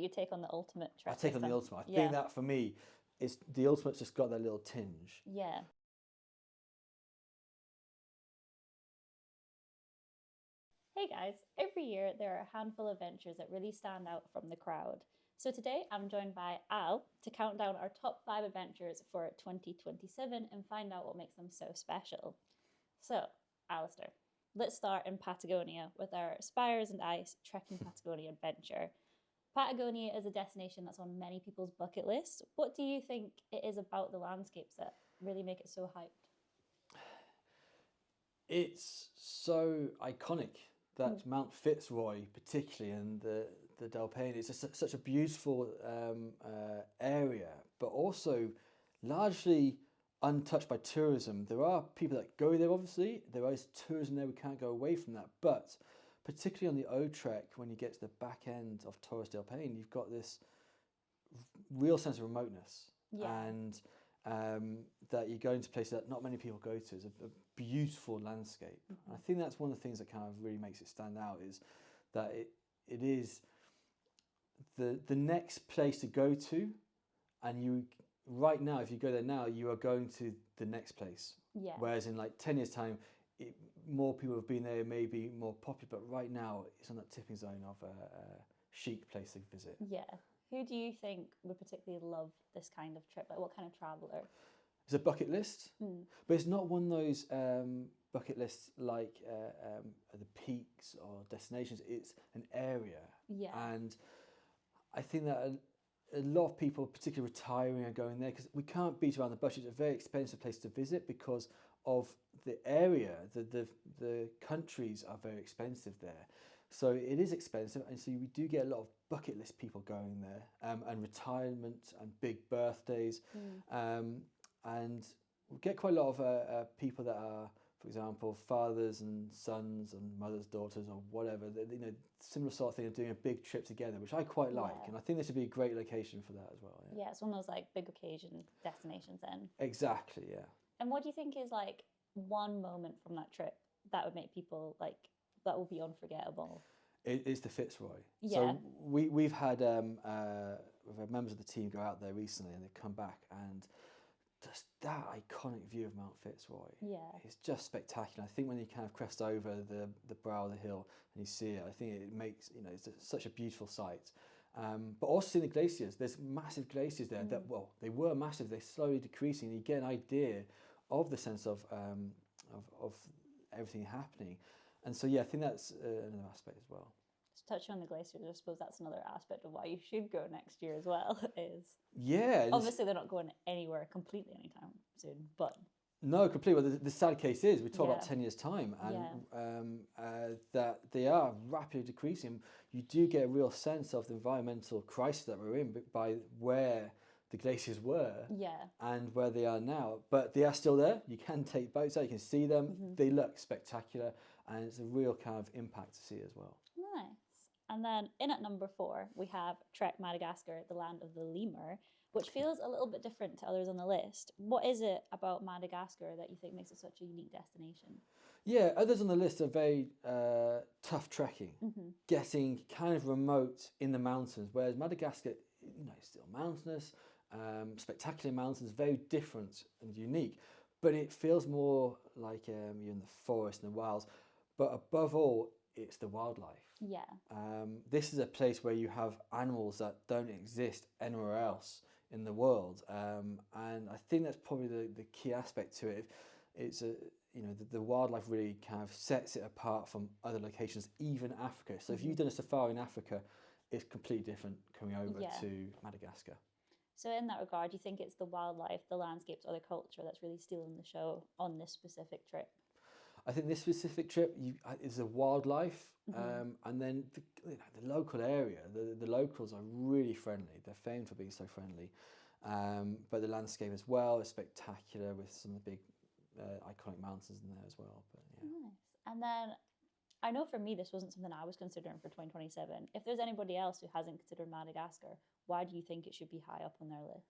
you take on the ultimate trek. I take on the ultimate. I Yeah. think that for me, it's the ultimate's just got that little tinge. Yeah. Hey guys, every year there are a handful of ventures that really stand out from the crowd. So today I'm joined by Al to count down our top 5 adventures for 2027 and find out what makes them so special. So, Alistair, let's start in Patagonia with our Spires and Ice Trekking Patagonia adventure. Patagonia is a destination that's on many people's bucket lists. What do you think it is about the landscapes that really make it so hyped? It's so iconic that Mount Fitzroy, particularly, and the Dalpane, it's just such a beautiful area, but also largely untouched by tourism. There are people that go there, obviously. There is tourism there, we can't go away from that. But particularly on the O Trek, when you get to the back end of Torres del Paine, you've got this real sense of remoteness. And that you go into places that not many people go to. It's a beautiful landscape. I think that's one of the things that kind of really makes it stand out, is that it is the next place to go to, and you right now, if you go there now, you are going to the next place. Yeah. Whereas in like 10 years time, more people have been there, maybe more popular, but right now it's on that tipping zone of a chic place to visit. Yeah. Who do you think would particularly love this kind of trip? Like, what kind of traveller? It's a bucket list, but it's not one of those bucket lists like the peaks or destinations. It's an area. Yeah. And I think that a lot of people, particularly retiring, are going there because we can't beat around the bush. It's a very expensive place to visit because of the area. The countries are very expensive there. So it is expensive, and so we do get a lot of bucket list people going there, and retirement and big birthdays, and we get quite a lot of people that are, for example, fathers and sons and mothers, daughters, or whatever. Similar sort of thing of doing a big trip together, which I quite like, and I think this would be a great location for that as well. Yeah, it's one of those like big occasion destinations then. Exactly, yeah. And what do you think is like one moment from that trip that would make people like, that will be unforgettable? It is the Fitzroy. Yeah. So we've had members of the team go out there recently, and they've come back, and just that iconic view of Mount Fitzroy. Yeah. It's just spectacular. I think when you kind of crest over the brow of the hill and you see it, I think it makes, it's such a beautiful sight. But also seeing the glaciers. There's massive glaciers there that, well, they were massive. They're slowly decreasing. You get an idea of the sense of everything happening. And so, yeah, I think that's another aspect as well. To touch on the glaciers, I suppose that's another aspect of why you should go next year as well. Obviously they're not going anywhere completely anytime soon, but no, completely. Well, the sad case is we talk about 10 years time, and that they are rapidly decreasing. You do get a real sense of the environmental crisis that we're in by where the glaciers were and where they are now, but they are still there. You can take boats out, you can see them. They look spectacular, and it's a real kind of impact to see as well. Nice. And then in at number 4, we have Trek Madagascar, the land of the lemur, which feels a little bit different to others on the list. What is it about Madagascar that you think makes it such a unique destination? Yeah, others on the list are very tough trekking, getting kind of remote in the mountains, whereas Madagascar, is still mountainous, spectacular mountains, very different and unique, but it feels more like you're in the forest and the wilds. But above all, it's the wildlife. Yeah. This is a place where you have animals that don't exist anywhere else in the world, and I think that's probably the key aspect to it. It's the wildlife really kind of sets it apart from other locations, even Africa. So if you've done a safari in Africa, it's completely different coming over to Madagascar. So in that regard, do you think it's the wildlife, the landscapes, or the culture that's really stealing the show on this specific trip? I think this specific trip is the wildlife, and then the local area. The locals are really friendly. They're famed for being so friendly, but the landscape as well is spectacular with some of the big iconic mountains in there as well. But yeah. Nice. And then I know for me this wasn't something I was considering for 2027. If there's anybody else who hasn't considered Madagascar, why do you think it should be high up on their list?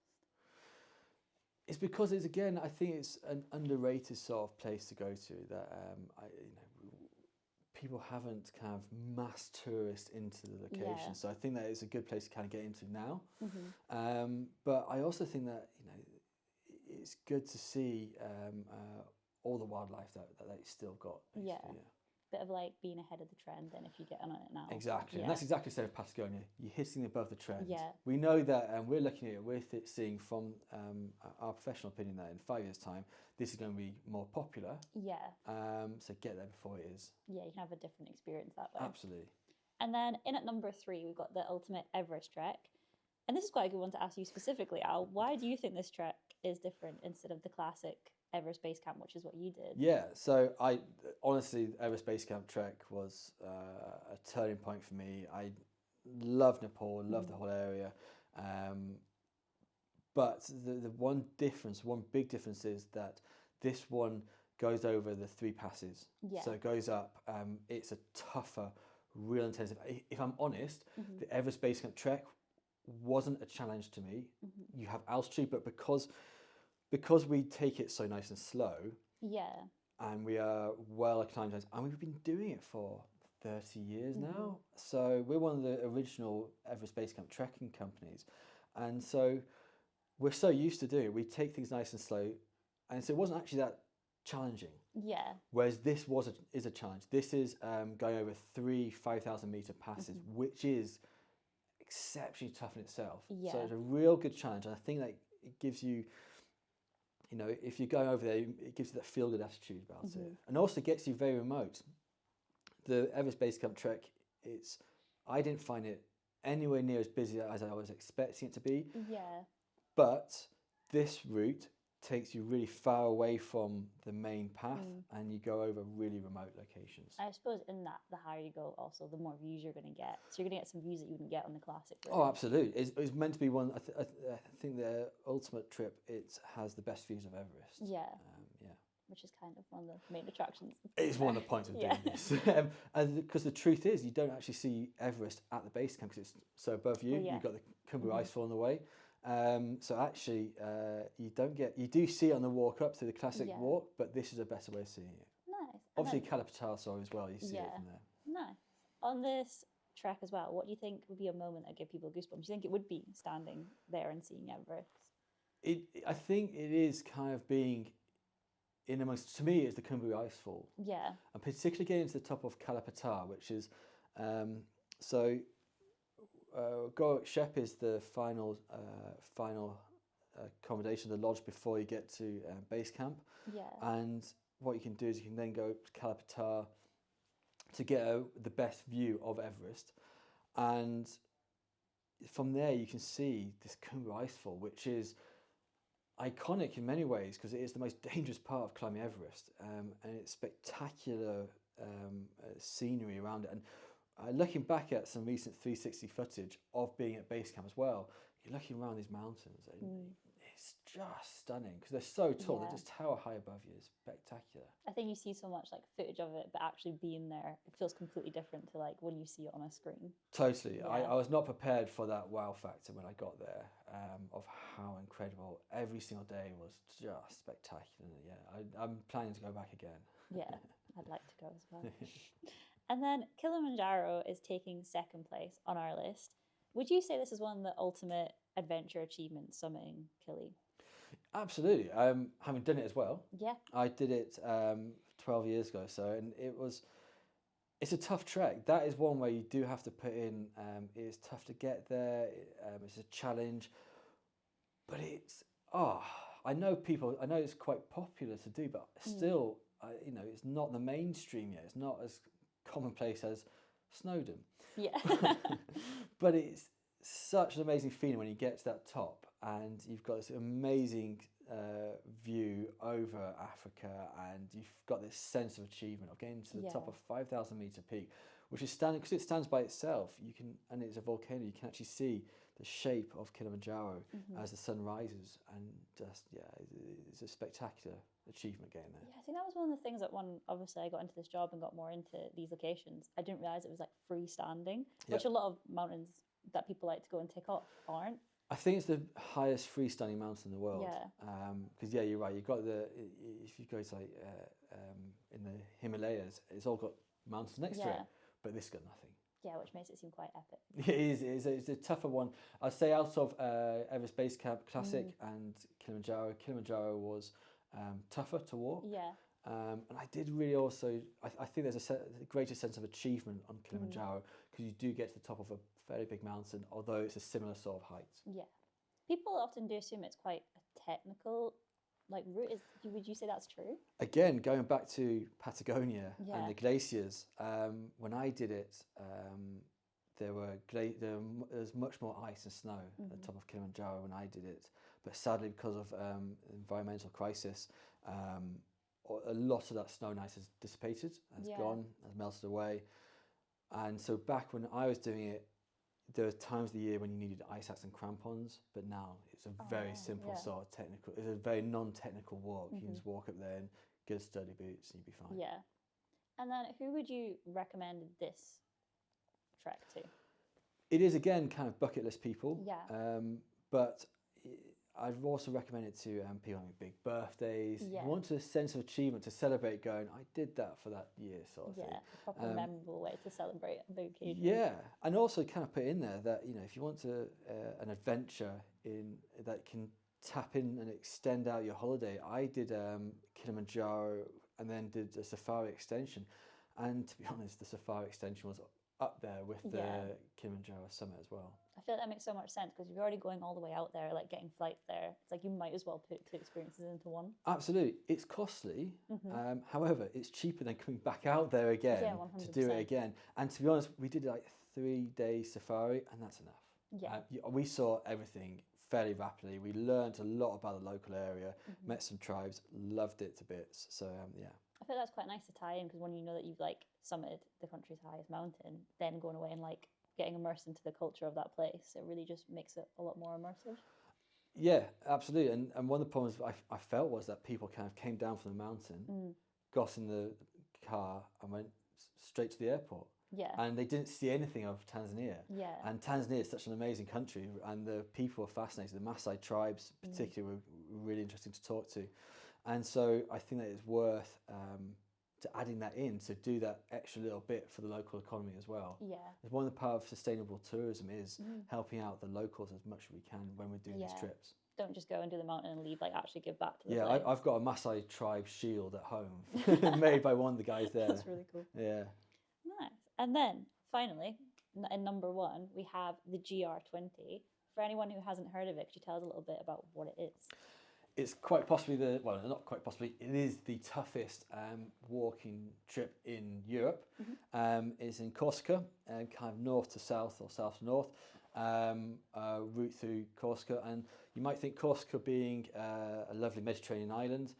It's because I think it's an underrated sort of place to go to. That people haven't kind of mass tourist into the location. Yeah. So I think that is a good place to kind of get into now. Mm-hmm. But I also think that, it's good to see all the wildlife that it's still got. Yeah. Basically, Bit of like being ahead of the trend then if you get on it now. Exactly, Yeah. and that's exactly the same of Patagonia. You're hitting above the trend. Yeah. We know that, and we're looking at it, seeing from our professional opinion that in 5 years' time, this is going to be more popular. Yeah. So get there before it is. Yeah, you can have a different experience that way. Absolutely. And then in at number 3, we've got the ultimate Everest trek. And this is quite a good one to ask you specifically, Al. Why do you think this trek is different instead of the classic Everest Base Camp, which is what you did? Yeah, so I honestly, Everest Base Camp trek was a turning point for me. I love Nepal, love the whole area. But the one big difference is that this one goes over the 3 passes. Yeah. So it goes up. It's a tougher, real intensive. If I'm honest, the Everest Base Camp trek wasn't a challenge to me. You have altitude, but because we take it so nice and slow, and we are well acclimatized, and we've been doing it for 30 years now. So we're one of the original Everest Base Camp trekking companies, and so we're so used to doing it. We take things nice and slow, and so it wasn't actually that challenging. Yeah. Whereas this is a challenge. This is going over 3 5,000-meter passes, which is exceptionally tough in itself. Yeah. So it's a real good challenge, and I think that it gives you, if you're going over there, it gives you that feel-good attitude about it, and also gets you very remote. The Everest Base Camp trek, I didn't find it anywhere near as busy as I was expecting it to be. Yeah. But this route takes you really far away from the main path, and you go over really remote locations. I suppose in that, the higher you go, also the more views you're going to get. So you're going to get some views that you wouldn't get on the classic route. Oh, absolutely. It's meant to be one. I think the ultimate trip, it has the best views of Everest. Yeah. Yeah. Which is kind of one of the main attractions. It's one of the points of doing this. Because the truth is, you don't actually see Everest at the base camp because it's so above you. You've got the Khumbu Icefall on the way. So actually, you do see it on the walk up to the classic walk, but this is a better way of seeing it. Nice. Obviously, Kalapatar as well. You see it from there. Nice. On this trek as well, what do you think would be a moment that give people goosebumps? Do you think it would be standing there and seeing Everest? I think it is kind of being in amongst. To me, it's the Khumbu Icefall. Yeah. And particularly getting to the top of Kalapatar, which is Gorak Shep is the final accommodation, the lodge before you get to base camp. Yeah. And what you can do is you can then go to Kalapatar to get the best view of Everest, and from there you can see this Khumbu Icefall, which is iconic in many ways because it is the most dangerous part of climbing Everest, and it's spectacular scenery around it. And looking back at some recent 360 footage of being at base camp as well, you're looking around these mountains and it's just stunning because they're so tall. They just tower high above you. It's spectacular. I think you see so much like footage of it, but actually being there, it feels completely different to like when you see it on a screen. Totally. Yeah. I was not prepared for that wow factor when I got there, of how incredible every single day was. Just spectacular. Yeah, I'm planning to go back again. Yeah, I'd like to go as well. And then Kilimanjaro is taking 2nd place on our list. Would you say this is one of the ultimate adventure achievements, summiting Kili? Absolutely. Having done it as well. Yeah. I did it 12 years ago, and it's a tough trek. That is one where you do have to put in. It's tough to get there. It's a challenge, but I know it's quite popular to do, but still, it's not the mainstream yet. It's not as commonplace as Snowdon. Yeah. But it's such an amazing feeling when you get to that top and you've got this amazing view over Africa, and you've got this sense of achievement of getting to the top of 5,000-meter peak, which is standing because it stands by itself. And it's a volcano. You can actually see the shape of Kilimanjaro as the sun rises, and it's a spectacular achievement getting there. Yeah, I think that was one of the things that obviously I got into this job and got more into these locations. I didn't realise it was like freestanding, which a lot of mountains that people like to go and tick off aren't. I think it's the highest freestanding mountain in the world. Yeah. Because you're right. You've got if you go to like in the Himalayas, it's all got mountains next to it. But this got nothing. Yeah, which makes it seem quite epic. It is. It's a tougher one. I'd say out of Everest Base Camp Classic and Kilimanjaro, Kilimanjaro was tougher to walk. Yeah. And I did really also, I think there's a greater sense of achievement on Kilimanjaro because you do get to the top of a fairly big mountain, although it's a similar sort of height. Yeah. People often do assume it's quite a technical route. Would you say that's true? Again, going back to Patagonia and the glaciers, when I did it, there was much more ice and snow at the top of Kilimanjaro when I did it. But sadly, because of environmental crisis, a lot of that snow and ice has dissipated, has gone, has melted away. And so back when I was doing it, there were times of the year when you needed ice axe and crampons, but now it's a very simple sort of technical, it's a very non-technical walk. You can just walk up there in good sturdy boots and you'll be fine. Yeah. And then who would you recommend this trek to? It is, again, kind of bucket list people. Yeah. But I'd also recommend it to people having big birthdays. You want a sense of achievement to celebrate going, I did that for that year sort of thing. Yeah, a proper memorable way to celebrate the occasion. Yeah, and also kind of put in there that, if you want an adventure that can tap in and extend out your holiday. I did Kilimanjaro and then did a safari extension. And to be honest, the safari extension was up there with the Kilimanjaro summit as well. I feel that makes so much sense because you're already going all the way out there, getting flights there. It's like you might as well put two experiences into one. Absolutely. It's costly. However, it's cheaper than coming back out there again to do it again. And to be honest, we did 3-day safari and that's enough. Yeah. We saw everything fairly rapidly. We learned a lot about the local area, met some tribes, loved it to bits. So, yeah. I feel that's quite nice to tie in because when you know that you've summited the country's highest mountain, then going away and getting immersed into the culture of that place, it really just makes it a lot more immersive. Yeah, absolutely. And one of the problems I felt was that people kind of came down from the mountain, got in the car and went straight to the airport. Yeah. And they didn't see anything of Tanzania. Yeah. And Tanzania is such an amazing country and the people are fascinated. The Maasai tribes particularly were really interesting to talk to. And so I think that it's worth to adding that in to do that extra little bit for the local economy as well. Yeah. One of the part of sustainable tourism is helping out the locals as much as we can when we're doing these trips. Don't just go and do the mountain and leave, actually give back to the place. Yeah, I've got a Maasai tribe shield at home made by one of the guys there. That's really cool. Yeah. Nice. And then finally, in number 1, we have the GR20. For anyone who hasn't heard of it, could you tell us a little bit about what it is? It's quite possibly not quite possibly, it is the toughest walking trip in Europe. It's in Corsica, kind of north to south or south to north, route through Corsica. And you might think Corsica being a lovely Mediterranean island,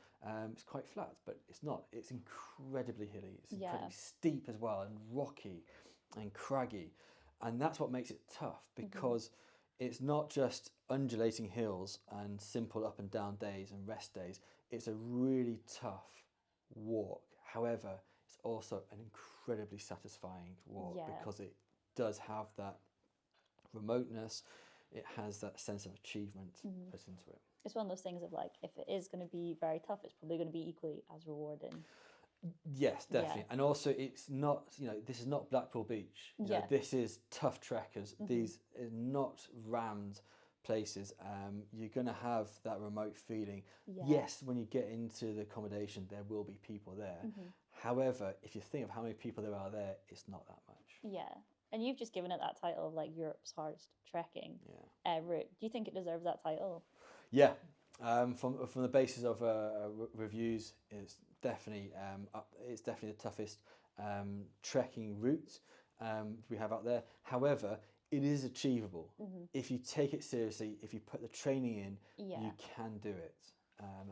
it's quite flat, but it's not. It's incredibly hilly, it's incredibly steep as well, and rocky and craggy. And that's what makes it tough because it's not just undulating hills and simple up and down days and rest days. It's a really tough walk. However, it's also an incredibly satisfying walk because it does have that remoteness. It has that sense of achievement put into it. It's one of those things of if it is going to be very tough, it's probably going to be equally as rewarding. Yes, definitely. And also it's not, this is not Blackpool Beach. This is tough trekkers. These are not rammed places. You're going to have that remote feeling. Yes, when you get into the accommodation, there will be people there. However, if you think of how many people there are there, it's not that much. Yeah. And you've just given it that title of Europe's hardest trekking route. Do you think it deserves that title? Yeah. From the basis of reviews, it's definitely the toughest trekking route we have out there. However, it is achievable. If you take it seriously, if you put the training in, you can do it.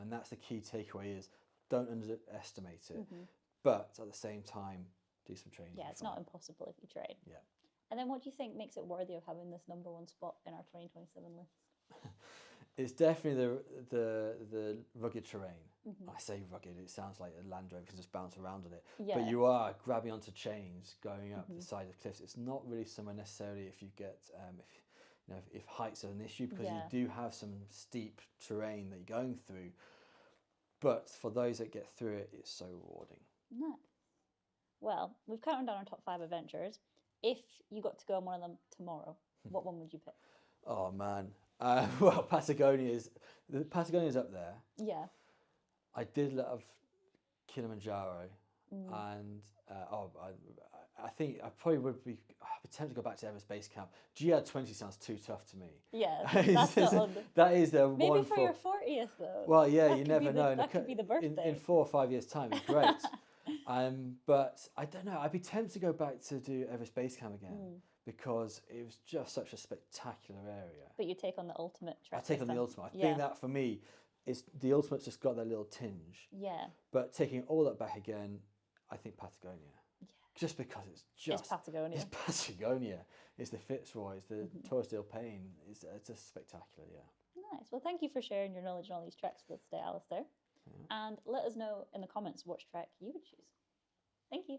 And that's the key takeaway is don't underestimate it. But at the same time, do some training. Yeah, it's not impossible if you train. Yeah. And then what do you think makes it worthy of having this number 1 spot in our 2027 list? It's definitely the rugged terrain. I say rugged, it sounds like a Land Rover can just bounce around on it. But you are grabbing onto chains going up the side of cliffs. It's not really somewhere necessarily if you get if heights are an issue because you do have some steep terrain that you're going through. But for those that get through it, it's so rewarding. Nice. Well, we've counted down our top 5 adventures. If you got to go on one of them tomorrow, what one would you pick? Oh man. Well, Patagonia's up there. Yeah. I did love Kilimanjaro, and I think I probably would be tempted to go back to Everest Base Camp. GR20 sounds too tough to me. Yeah, that's not on. That is the Maybe one for your 40th though. Well, yeah, That you could never be know. That could be the birthday. In 4 or 5 years' time, it's great. But I don't know. I'd be tempted to go back to do Everest Base Camp again because it was just such a spectacular area. But you take on the ultimate trek. I take on the ultimate. I think that for me, it's the ultimate's just got that little tinge. Yeah. But taking all that back again, I think Patagonia. Yeah. Just because it's Patagonia. It's Patagonia. It's the Fitzroy. It's the Torres del Paine. It's just spectacular. Yeah. Nice. Well, thank you for sharing your knowledge on all these treks with us today, Alistair. Yeah. And let us know in the comments which trek you would choose. Thank you.